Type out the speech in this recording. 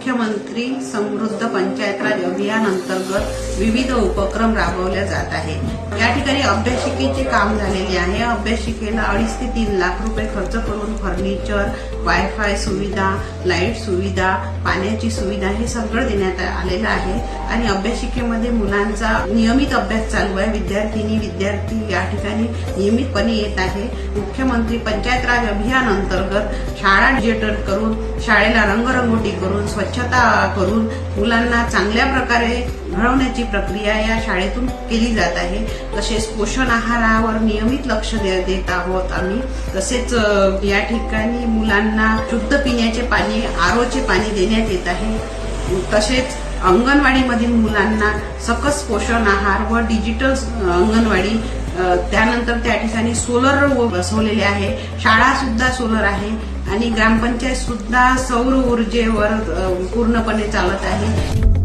मुख्यमंत्री समृद्ध पंचायत राज अभियान अंतर्गत विविध उपक्रम राबवले जात आहेत। या ठिकाणी अभ्यासिकेचे काम झालेले आहे। अभ्यासिकेला 2.5 ते 3 लाख रुपये खर्च करून फर्निचर, वायफाय सुविधा, लाईट सुविधा, पाण्याची सुविधा हे सगळं देण्यात आलेलं आहे आणि अभ्यासिकेमध्ये मुलांचा नियमित अभ्यास चालू आहे। विद्यार्थी या ठिकाणी नियमितपणे येत आहे। मुख्यमंत्री पंचायत राज अभियान अंतर्गत शाळा डिजिटल करून, शाळेला रंगरंगोटी करून, स्वच्छता करून मुलांना चांगल्या प्रकारे घडवण्याची प्रक्रिया या शाळेतून केली जात आहे। तसेच पोषण आहारावर नियमित लक्ष देत आहोत आम्ही। तसेच या ठिकाणी मुलांना शुद्ध पिण्याचे पाणी, आरोचे पाणी देण्यात येत आहे। तसेच अंगणवाडीमधील मुलांना सकस पोषण आहार व डिजिटल अंगणवाडी, त्यानंतर त्या ठिकाणी सोलर बसवलेले आहे। शाळा सुद्धा सोलर आहे आणि ग्रामपंचायत सुद्धा सौर ऊर्जेवर पूर्णपणे चालत आहे।